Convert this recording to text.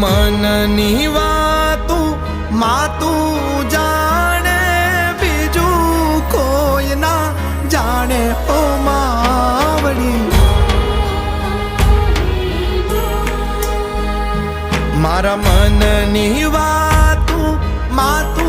મનની વાતું માતું જાણે, બીજું કોઈ ના જાણે ઓ માવડી. મારા મનની વાતું માતું